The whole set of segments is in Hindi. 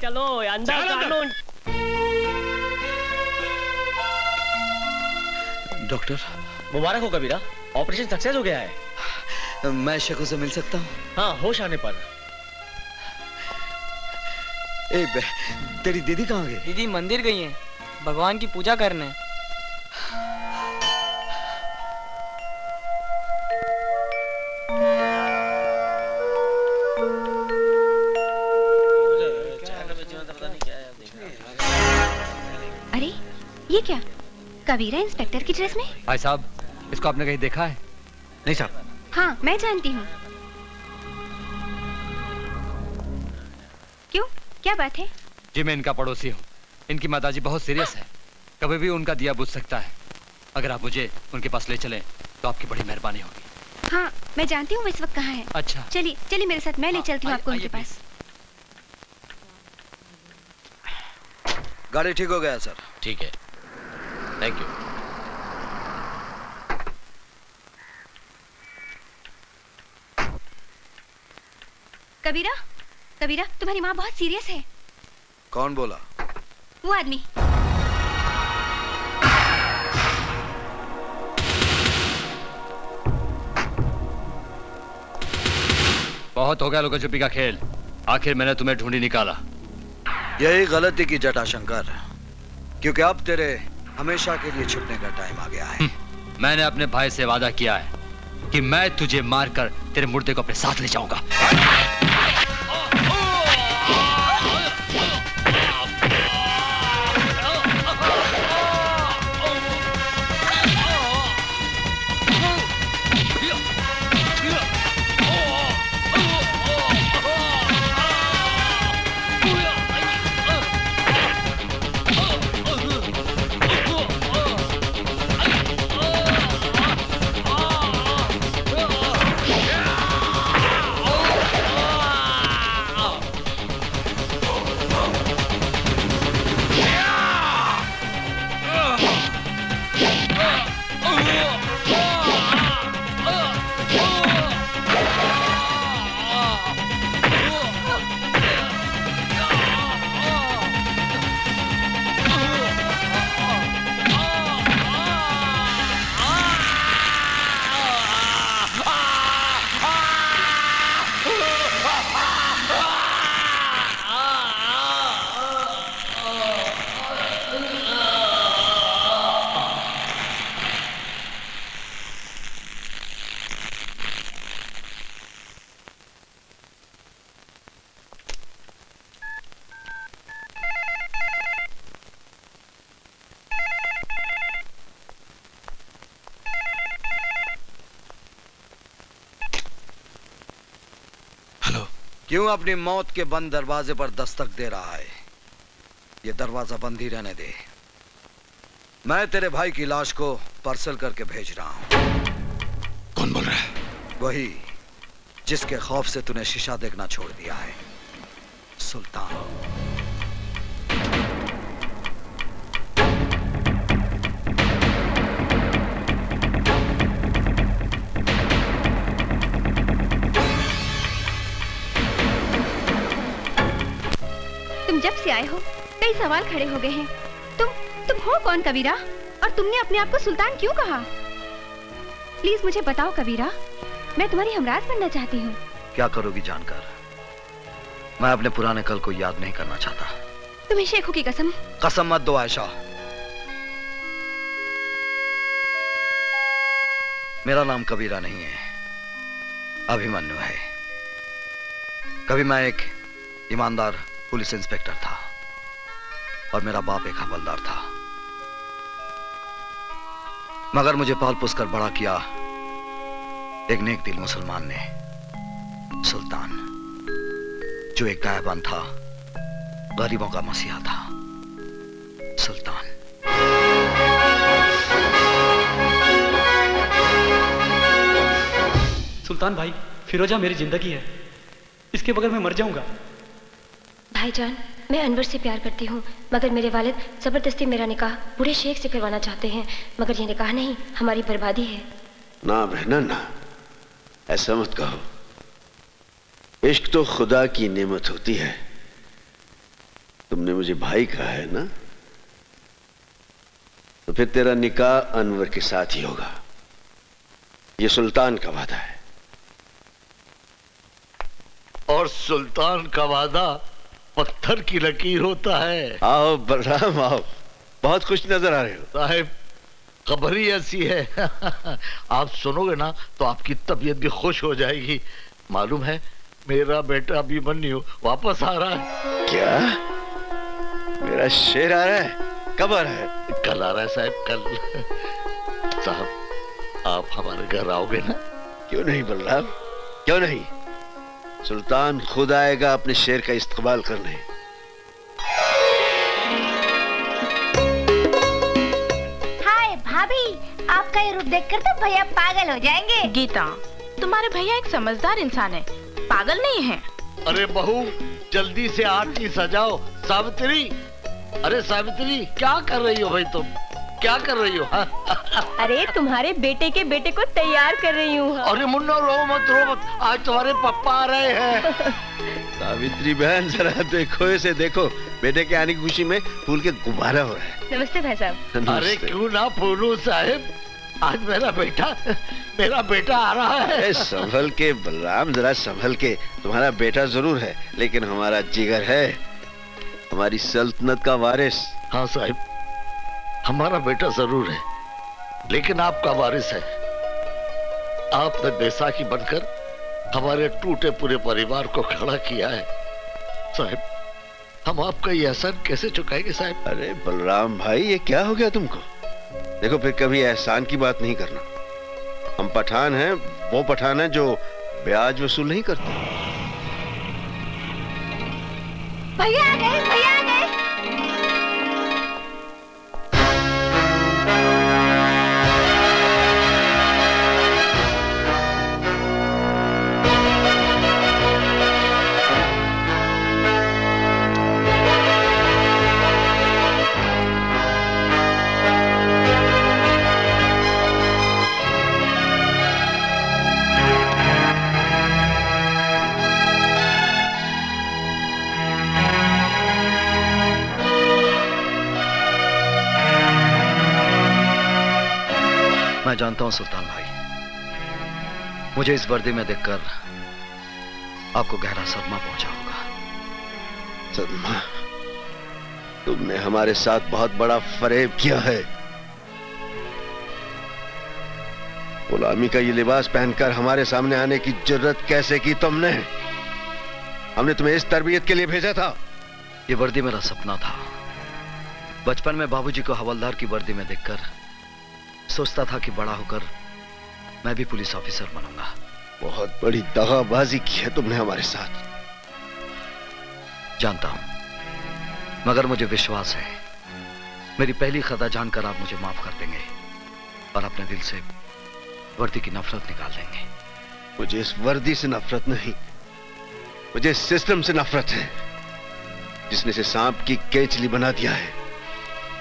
चलो अंदर कानून। डॉक्टर मुबारक हो कबीरा, ऑपरेशन सक्सेस हो गया है। मैं शेखों से मिल सकता हूँ? हाँ, होश आने पर। तेरी दीदी कहाँ गई? दीदी मंदिर गई हैं, भगवान की पूजा करने। अरे ये क्या, कबीरा इंस्पेक्टर की ड्रेस में? भाई साहब, इसको आपने कहीं देखा है? नहीं साहब। हाँ मैं जानती हूँ। क्यों, क्या बात है? जी मैं इनका पड़ोसी हूँ। इनकी माताजी बहुत सीरियस है, कभी भी उनका दिया बुझ सकता है। अगर आप मुझे उनके पास ले चलें तो आपकी बड़ी मेहरबानी होगी। हाँ मैं जानती हूँ वो इस वक्त कहाँ है। अच्छा चलिए चलिए मेरे साथ, मैं ले चलती हूँ आपको उनके पास। गाड़ी ठीक हो गया सर। ठीक है, थैंक यू। कबीरा, कबीरा तुम्हारी माँ बहुत सीरियस है। कौन बोला? वो आदमी। बहुत हो गया लुका छुपी का खेल, आखिर मैंने तुम्हें ढूंढी निकाला। यही गलती की जटाशंकर, क्योंकि अब तेरे हमेशा के लिए छुपने का टाइम आ गया है। मैंने अपने भाई से वादा किया है कि मैं तुझे मारकर तेरे मुर्दे को अपने साथ ले जाऊंगा। क्यों अपनी मौत के बंद दरवाजे पर दस्तक दे रहा है? ये दरवाजा बंद ही रहने दे। मैं तेरे भाई की लाश को पार्सल करके भेज रहा हूं। कौन बोल रहा है? वही जिसके खौफ से तूने शीशा देखना छोड़ दिया है, सुल्तान। जब से आए हो कई सवाल खड़े हो गए हैं। तुम हो कौन कबीरा, और तुमने अपने आप को सुल्तान क्यों कहा? प्लीज मुझे बताओ कबीरा, मैं तुम्हारी हमराज बनना चाहती हूँ। क्या करोगी जानकर? मैं अपने पुराने कल को याद नहीं करना चाहता। तुम्हें शेखों की कसम? कसम मत दो आयशा। मेरा नाम कबीरा नहीं है, अभिमन्यु है। कभी मैं एक ईमानदार पुलिस इंस्पेक्टर था और मेरा बाप एक हवलदार था, मगर मुझे पाल पोस कर बड़ा किया एक नेक दिल मुसलमान ने, सुल्तान, जो एक गायबान था, गरीबों का मसीहा था। सुल्तान। सुल्तान भाई, फिरोजा मेरी जिंदगी है, इसके बगैर मैं मर जाऊंगा। भाईजान, मैं अनवर से प्यार करती हूँ, मगर मेरे वालिद जबरदस्ती मेरा निकाह बूढ़े शेख से करवाना चाहते हैं, मगर ये निकाह नहीं, हमारी बर्बादी है। ना बहना ना, ऐसा मत कहो। इश्क तो खुदा की नेमत होती है, तुमने मुझे भाई कहा है ना, तो फिर तेरा निकाह अनवर के साथ ही होगा। ये सुल्तान का वादा है। और सुल्तान का वादा पत्थर की लकीर होता है। आओ बलराम आओ, बहुत खुश नजर आ रहे हो। साहिब खबर ही ऐसी है आप सुनोगे ना तो आपकी तबीयत भी खुश हो जाएगी। मालूम है मेरा बेटा अभिमन्यु वापस आ रहा है। क्या मेरा शेर आ रहा है? कब आ रहा है? कल आ रहा है साहब, कल। साहब आप हमारे घर आओगे ना? क्यों नहीं बलराम, क्यों नहीं। सुल्तान खुद आएगा अपने शेर का इस्तकबाल करने। हाय भाभी, आपका ये रूप देखकर तो भैया पागल हो जाएंगे। गीता, तुम्हारे भैया एक समझदार इंसान है, पागल नहीं है। अरे बहू जल्दी से आरती सजाओ। सावित्री, अरे सावित्री क्या कर रही हो भाई तुम, क्या कर रही हो? अरे तुम्हारे बेटे के बेटे को तैयार कर रही हूँ। अरे मुन्ना रो मत, आज तुम्हारे पापा आ रहे हैं। सावित्री बहन जरा देखो, इसे देखो, बेटे के आने की खुशी में फूल के गुब्बारा हो रहा है। नमस्ते भाई साहब। अरे क्यों ना फूलू साहिब, आज मेरा बेटा आ रहा है। संभल के बलराम, जरा संभल के। तुम्हारा बेटा जरूर है लेकिन हमारा जिगर है, हमारी सल्तनत का वारिस। हाँ साहिब, हमारा बेटा जरूर है लेकिन आपका वारिस है। आपने बैसाखी बनकर हमारे टूटे पूरे परिवार को खड़ा किया है। साहिब हम आपका ये एहसान कैसे चुकाएंगे साहिब? अरे बलराम भाई, ये क्या हो गया तुमको? देखो फिर कभी एहसान की बात नहीं करना। हम पठान हैं, वो पठान है जो ब्याज वसूल नहीं करते। भैया आ गए, भैया आ गए। मैं जानता हूं सुल्तान भाई, मुझे इस वर्दी में देखकर आपको गहरा सदमा पहुंचा होगा। सदमा? तुमने हमारे साथ बहुत बड़ा फरेब किया है। गुलामी का ये लिबास पहनकर हमारे सामने आने की जरूरत कैसे की तुमने? हमने तुम्हें इस तरबियत के लिए भेजा था। ये वर्दी मेरा सपना था। बचपन में बाबूजी को हवलदार की वर्दी में देखकर सोचता था कि बड़ा होकर मैं भी पुलिस ऑफिसर बनूंगा। बहुत बड़ी दगाबाजी की है तुमने हमारे साथ। जानता हूं, मगर मुझे विश्वास है मेरी पहली खता जानकर आप मुझे माफ कर देंगे और अपने दिल से वर्दी की नफरत निकाल देंगे। मुझे इस वर्दी से नफरत नहीं, मुझे इस सिस्टम से नफरत है जिसने इसे सांप की केंचली बना दिया है।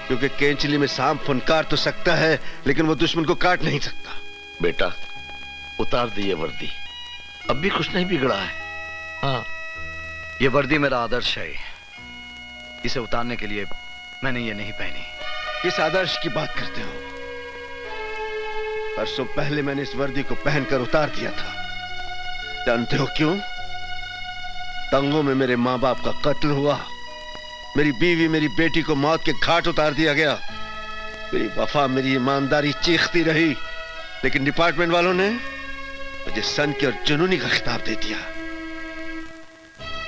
क्योंकि केंचली में सांप फुनकार तो सकता है लेकिन वो दुश्मन को काट नहीं सकता। बेटा उतार दिए वर्दी, अब भी कुछ नहीं बिगड़ा है। हाँ, ये वर्दी मेरा आदर्श है, इसे उतारने के लिए मैंने ये नहीं पहनी। किस आदर्श की बात करते हो? परसों पहले मैंने इस वर्दी को पहनकर उतार दिया था। जानते हो क्यों? दंगों में मेरे माँ बाप का कत्ल हुआ, मेरी बीवी मेरी बेटी को मौत के घाट उतार दिया गया। मेरी वफा मेरी ईमानदारी चीखती रही लेकिन डिपार्टमेंट वालों ने मुझे सन की और जुनूनी का खिताब दे दिया।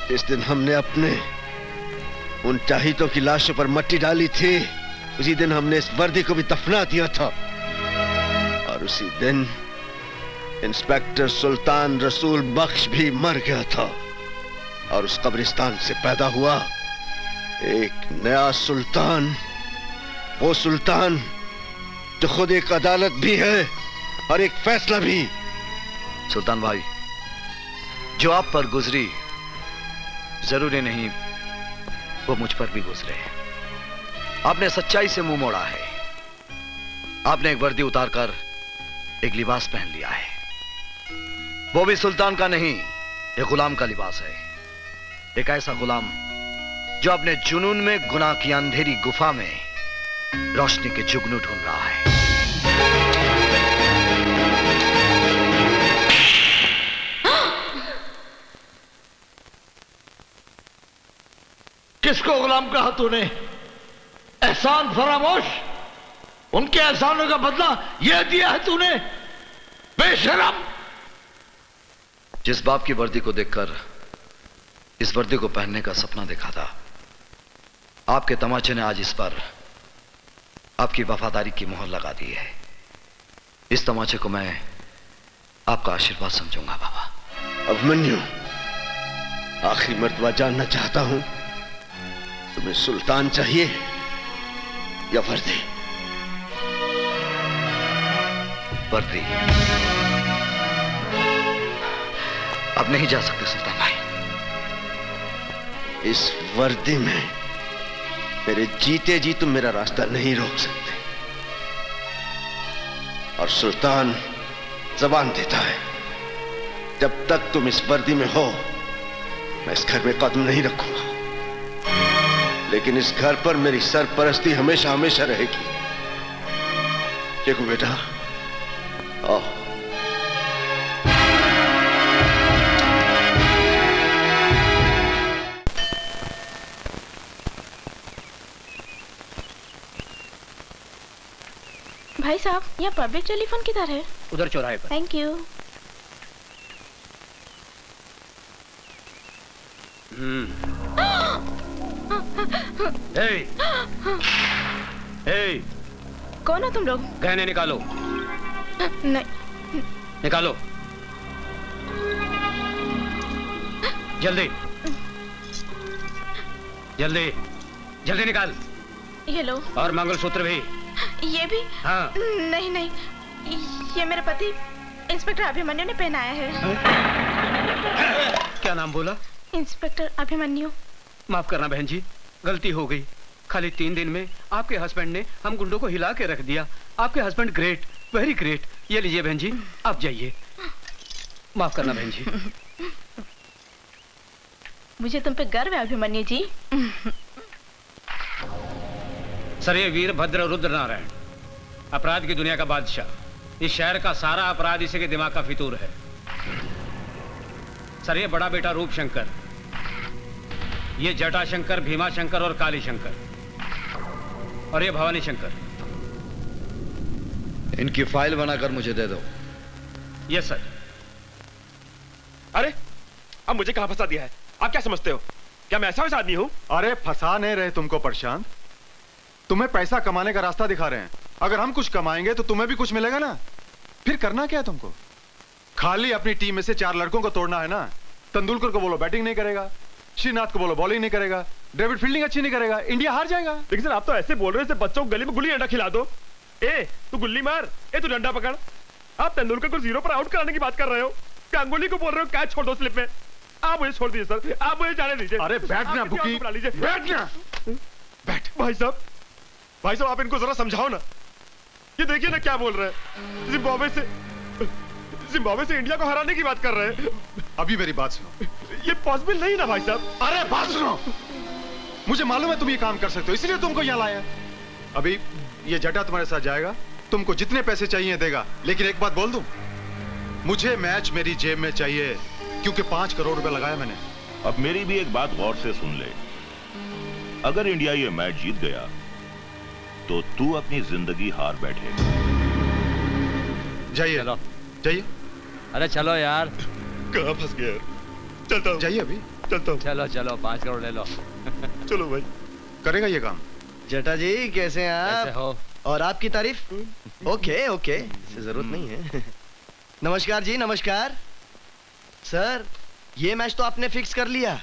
जिस दिन हमने अपने उन चाहितों की लाशों पर मट्टी डाली थी, उसी दिन हमने इस वर्दी को भी दफना दिया था। और उसी दिन इंस्पेक्टर सुल्तान रसूल बख्श भी मर गया था और उस कब्रिस्तान से पैदा हुआ एक नया सुल्तान, वो सुल्तान जो खुद एक अदालत भी है और एक फैसला भी। सुल्तान भाई, जो आप पर गुजरी जरूरी नहीं वो मुझ पर भी गुजरे। आपने सच्चाई से मुंह मोड़ा है। आपने एक वर्दी उतारकर एक लिबास पहन लिया है, वो भी सुल्तान का नहीं, एक गुलाम का लिबास है। एक ऐसा गुलाम जो अपने जुनून में गुनाह की अंधेरी गुफा में रोशनी के जुगनू ढूंढ रहा है। किसको गुलाम कहा तूने? एहसान फरामोश, उनके एहसानों का बदला यह दिया है तूने, बेशरम। जिस बाप की वर्दी को देखकर इस वर्दी को पहनने का सपना देखा था, आपके तमाचे ने आज इस पर आपकी वफादारी की मोहर लगा दी है। इस तमाचे को मैं आपका आशीर्वाद समझूंगा बाबा। अभिमन्यु, आखिरी मर्तबा जानना चाहता हूं, तुम्हें सुल्तान चाहिए या वर्दी? वर्दी। अब नहीं जा सकते सुल्तान भाई। इस वर्दी में मेरे जीते जी तुम मेरा रास्ता नहीं रोक सकते। और सुल्तान जबान देता है, जब तक तुम इस वर्दी में हो मैं इस घर में कदम नहीं रखूंगा। लेकिन इस घर पर मेरी सरपरस्ती हमेशा हमेशा रहेगी। देखो बेटा, आओ। भाई साहब, यहाँ पब्लिक टेलीफोन किधर है? उधर चौराहे पर। Thank you. कौन हो तुम लोग? गहने निकालो। नहीं। निकालो जल्दी जल्दी जल्दी निकाल। ये लो। और मंगलसूत्र भी। ये भी? हाँ। नहीं नहीं, ये मेरे पति इंस्पेक्टर अभिमन्यु ने पहनाया है। क्या नाम बोला? इंस्पेक्टर अभिमन्यु। माफ करना बहन जी, गलती हो गई। खाली 3 दिन में आपके हस्बैंड ने हम गुंडों को हिला के रख दिया। आपके हस्बैंड ग्रेट, वेरी ग्रेट। ये लीजिए बहन जी, आप जाइए। माफ करना बहन जी। मुझे तुम पे गर्व है अभिमन्यु जी। सर, ये वीरभद्र रुद्र नारायण, अपराध की दुनिया का बादशाह। इस शहर का सारा अपराध इसी के दिमाग का फितूर है। सर, ये बड़ा बेटा रूप शंकर, ये जटा शंकर, भीमा शंकर और काली शंकर, और ये भवानी शंकर। इनकी फाइल बनाकर मुझे दे दो। Yes sir. अरे, अब मुझे कहां फंसा दिया है? आप क्या समझते हो? क्या मैं ऐसा वैसा आदमी हूं? अरे फंसा नहीं रहे तुमको प्रशांत, तुम्हें पैसा कमाने का रास्ता दिखा रहे हैं। अगर हम कुछ कमाएंगे तो तुम्हें भी कुछ मिलेगा ना। फिर करना क्या है तुमको? खाली अपनी टीम में से 4 लड़कों को तोड़ना है ना। तेंदुलकर को बोलो बैटिंग नहीं करेगा, श्रीनाथ को बोलो बॉलिंग नहीं करेगा, डेविड फील्डिंग अच्छी नहीं करेगा, इंडिया हार जाएगा। लेकिन सर, आप तो ऐसे बोल रहे हैं बच्चों को गली में गुल्ली डंडा खिला दो। ए तू गुल्ली मार, ए तू डंडा पकड़। आप तेंदुलकर को 0 पर आउट कराने की बात कर रहे हो, गांगुली को बोल रहे हो कैच छोड़ दो स्लिप में। आप मुझे छोड़ दीजिए सर, आप मुझे जाने दीजिए। अरे बैठना बुकी, बैठना। बैठ। भाई साहब आप इनको जरा समझाओ ना। ये देखिए ना क्या बोल रहे हैं। जिम्बाब्वे से इंडिया को हराने की बात कर रहे हैं। अभी मेरी बात सुनो। ये पॉसिबल नहीं ना भाई साहब। अरे बात सुनो, मुझे मालूम है तुम ये काम कर सकते हो, इसलिए तुमको यहाँ लाया। अभी ये जटा तुम्हारे साथ जाएगा, तुमको जितने पैसे चाहिए देगा। लेकिन एक बात बोल दूं, मुझे मैच मेरी जेब में चाहिए, क्योंकि 5 करोड़ रुपए लगाया मैंने। अब मेरी भी एक बात गौर से सुन ले। अगर इंडिया ये मैच जीत गया तो तू अपनी जिंदगी हार बैठेगा। जाइए जाइए। अरे चलो यार। कहाँ फंस गया यार? चलता हूँ। जाइए अभी। चलता हूँ। चलो चलो 5 करोड़ ले लो। चलो भाई। करेगा ये काम। जटा जी कैसे हैं आप? कैसे हो? और आपकी तारीफ? ओके ओके, इससे जरूरत नहीं है। नमस्कार जी, नमस्कार। सर, ये मैच तो आपने फिक्स कर लिया,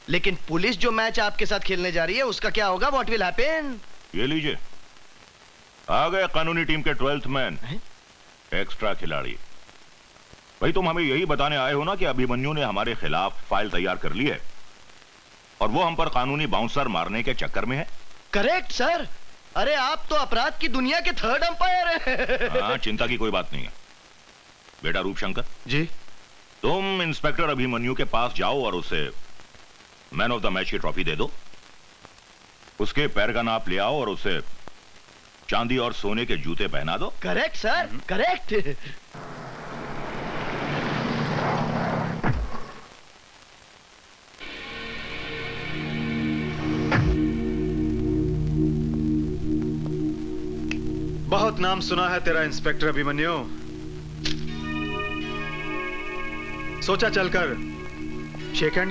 लेकिन पुलिस जो मैच आपके साथ खेलने जा रही है उसका क्या होगा? What will happen? ये लीजिए, आ गए कानूनी टीम के 12th मैन, एक्स्ट्रा खिलाड़ी। भाई तुम हमें यही बताने आए हो ना कि अभिमन्यु ने हमारे खिलाफ फाइल तैयार कर ली है और वो हम पर कानूनी बाउंसर मारने के चक्कर में है। Correct sir. अरे आप तो अपराध की दुनिया के 3rd अंपायर हैं। हाँ, चिंता की कोई बात नहीं है। बेटा रूपशंकर जी, तुम इंस्पेक्टर अभिमन्यु के पास जाओ और उसे मैन ऑफ द मैच की ट्रॉफी दे दो। उसके पैर का नाप ले आओ और उसे चांदी और सोने के जूते पहना दो। Correct sir, correct. बहुत नाम सुना है तेरा इंस्पेक्टर अभिमन्यु। सोचा चलकर शेक हैंड